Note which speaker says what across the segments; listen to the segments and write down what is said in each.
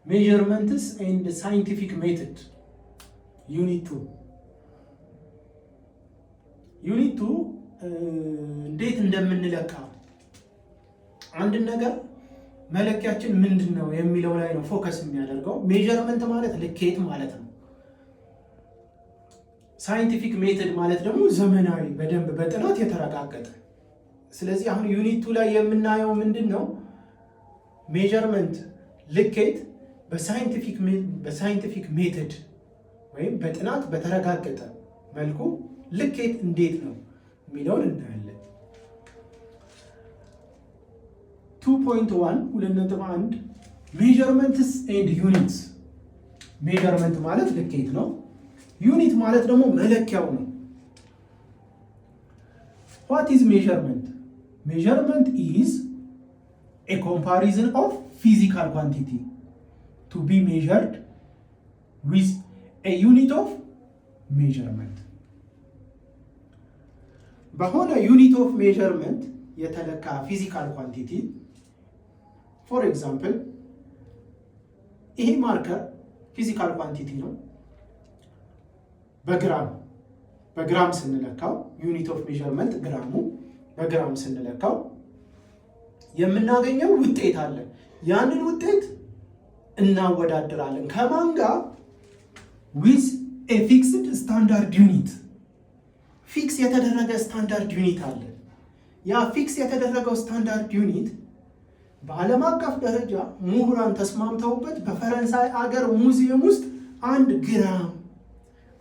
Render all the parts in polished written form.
Speaker 1: measurements and scientific method. Unit 2 እንዴት እንደምንለካ አንድ ነገር መለኪያችን ምንድነው የሚለው ላይ ነው ፎከስ የሚያደርገው። ሜዠርመንት ማለት ልኬት ማለት ነው። ሳይንቲፊክ ሜተድ ማለት ደግሞ ዘመናዊ በደንብ በጥናት የተረጋገጠ። ስለዚህ አሁን ዩኒት 2 ላይ የምናየው ምንድነው? ሜዠርመንት ልኬት በሳይንቲፊክ ሜተድ ወይም በጥናት በተረጋገጠ መልኩ ልኬት እንዴት ነው የሚለውን እናያለን። 2.1 2.1 ሜዠርመንትስ ኤንድ ዩኒትስ። ሜዠርመንት ማለት ልኬት ነው። ዩኒት ማለት ደግሞ መለኪያው ነው። What is measurement? Measurement is a comparison of physical quantity to be measured with a unit of measurement. በሆነ ዩኒት ኦፍ ሜዠርመንት የተለካ ፊዚካል ኳንቲቲ ፎር ኤግዛምፕል ይሄ ማርከር ፊዚካል ኳንቲቲ ነው። በግራም ስንለካው ዩኒት ኦፍ ሜዠርመንት ግራሙ በግራም ስንለካው የምናገኘው ውጤት አለ። ያንን ውጤት እናወዳድራለን ከማን ጋር? with a fixed standard unit። ፊክስ የተደረገ ስታንዳርድ ዩኒት አለ። ያ ፊክስ የተደረገው ስታንዳርድ ዩኒት በዓለም አቀፍ ደረጃ ምሁራን ተስማምተውበት በፈረንሳይ አገር ሙዚየም ውስጥ 1 ግራም፣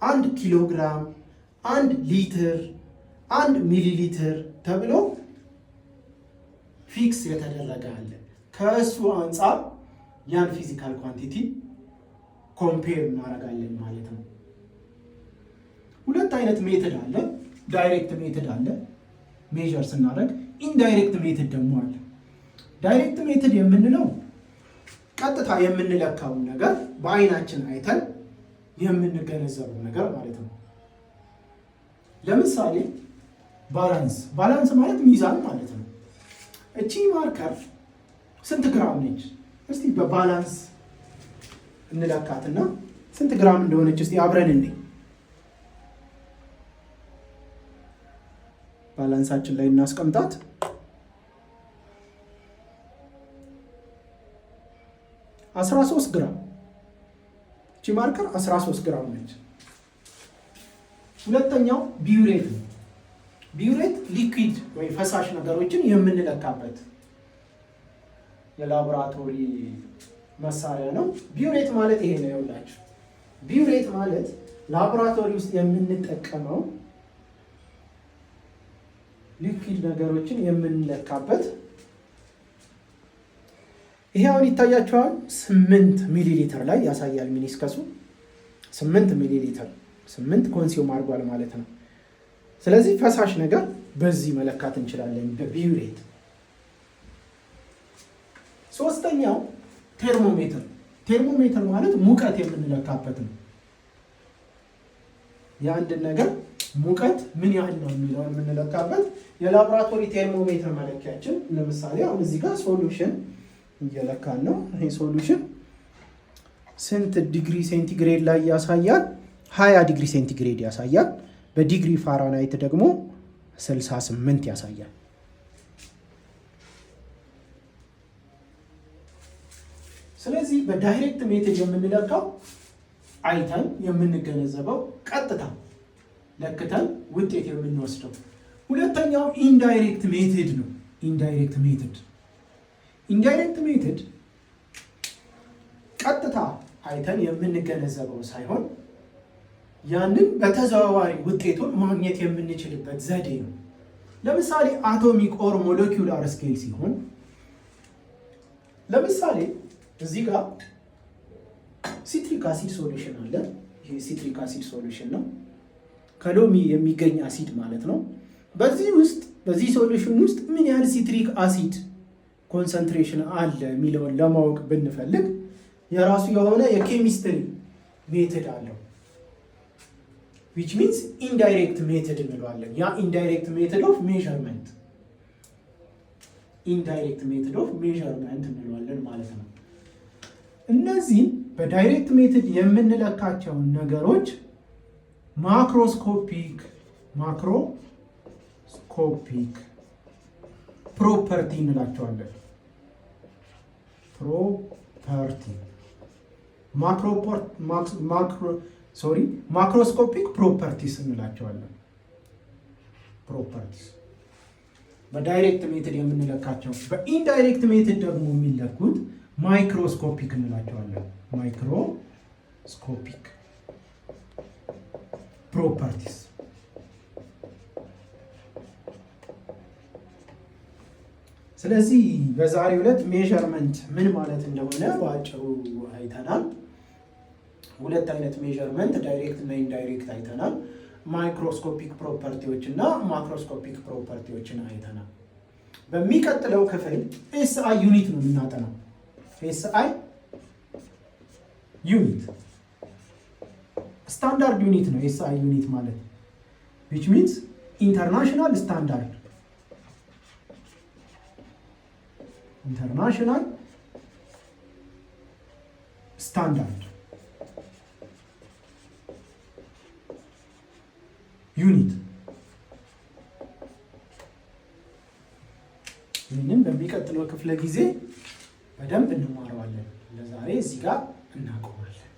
Speaker 1: 1 ኪሎ ግራም፣ 1 ሊትር፣ 1 ሚሊ ሊትር ተብሎ ፊክስ የተደረገ አለ። ከእሱ አንጻር ያን ፊዚካል ኳንቲቲ ኮምፔር እናደርጋለን ማለት ነው። ሁለት አይነት ሜተድ አለ። ዳይሬክት ሜተድ አለ ሜዠር ስናደርግ፣ ኢንዳይሬክት ሜተድ ደግሞ አለ። ዳይሬክት ሜተድ የምንለው ቀጥታ የምንለካውን ነገር በአይናችን አይተን የምንገነዘበው ነገር ማለት ነው። ለምሳሌ ባላንስ ማለት ሚዛን ማለት ነው። እቺ ማርከር ስንት ግራም ነች? እስቲ በባላንስ እንለካትና ስንት ግራም እንደሆነች እስቲ አብረን እንይ። ባላንሳችን ላይ እናስቀምጣት። 13 ግራም። እቺ ማርከር 13 ግራም ነች። ሁለተኛው ቢውሬት ነው። ቢውሬት ሊኩዊድ ወይ ፈሳሽ ነገሮችን የምንለካበት የላቦራቶሪ መሳሪያ ነው። ቢውሬት ማለት ይሄ ነው። ይኸውላችሁ ቢውሬት ማለት ላቦራቶሪ ውስጥ የምንጠቀመው ሊኩዊድ ነገሮችን የምንለካበት። ይሄ አሁን ይታያችኋል 8 ሚሊ ሊትር ላይ ያሳያል። ሚኒስከሱ 8 ሚሊ ሊትር 8 ኮንሱም አድርጓል ማለት ነው። ስለዚህ ፈሳሽ ነገር በዚህ መለካት እንችላለን በቢውሬት። ሶስተኛው ቴርሞሜትር። ቴርሞሜትር ማለት ሙቀት የምንለካበት ነው። የአንድ ነገር ሙቀት ምን ያህል ነው የሚለውን የምንለካበት የላቦራቶሪ ቴርሞሜትር መለኪያችን። ለምሳሌ አሁን እዚህ ጋር ሶሉሽን እየለካን ነው። ይሄ ሶሉሽን ስንት ዲግሪ ሴንቲግሬድ ላይ ያሳያል? 20 ዲግሪ ሴንቲግሬድ ያሳያል። በዲግሪ ፋራናይት ደግሞ 68 ያሳያል። ስለዚህ በዳይሬክት ሜተድ የምንለካው አይተን የምንገነዘበው ቀጥታ ለክተን ውጤት የምንወስደው። ሁለተኛው ኢንዳይሬክት ሜተድ ነው። ኢንዳይሬክት ሜተድ ቀጥታ አይተን የምንገነዘበው ሳይሆን ያንን በተዘዋዋሪ ውጤቱን ማግኘት የምንችልበት ዘዴ ነው። ለምሳሌ አቶሚክ ኦር ሞለኪውላር ስኬል ሲሆን ለምሳሌ እዚህ ጋር ሲትሪክ አሲድ ሶሉሽን አለ። ይሄ ሲትሪክ አሲድ ሶሉሽን ነው። ከሎሚ የሚገኝ አሲድ ማለት ነው። በዚህ ሶሉሽን ውስጥ ምን ያህል ሲትሪክ አሲድ ኮንሰንትሬሽን አለ የሚለውን ለማወቅ ብንፈልግ የራሱ የሆነ የኬሚስትሪ ሜተድ አለው። which means indirect method እንለዋለን። ያ indirect method of measurement እንለዋለን ማለት ነው። እነዚህ በዳይሬክት ሜትድ የምንለካቸውን ነገሮች ማክሮስኮፒክ ፕሮፐርቲ እንላቸዋለን። ማክሮስኮፒክ ፕሮፐርቲስ እንላቸዋለን። ፕሮፐርቲስ በዳይሬክት ሜትድ የምንለካቸው፣ በኢንዳይሬክት ሜትድ ደግሞ የሚለኩት ማይክሮስኮፒክ እንላቸዋለን። ማይክሮስኮፒክ ፕሮፐርቲስ። ስለዚህ በዛሬው ዕለት ሜዠርመንት ምን ማለት እንደሆነ በአጭሩ አይተናል። ሁለት አይነት ሜዠርመንት ዳይሬክት እና ኢንዳይሬክት አይተናል። ማይክሮስኮፒክ ፕሮፐርቲዎች እና ማክሮስኮፒክ ፕሮፐርቲዎችን አይተናል። በሚቀጥለው ክፍል ኤስአይ ዩኒት ነው የምናጠናው። ኤስአይ ዩኒት ስታንዳርድ ዩኒት ነው። ኤስአይ ዩኒት ማለት which means ኢንተርናሽናል ስታንዳርድ ዩኒት። ይህንን በሚቀጥለው ክፍለ ጊዜ በደንብ እንማረዋለን። ለዛሬ እዚህ ጋር እናቆማለን።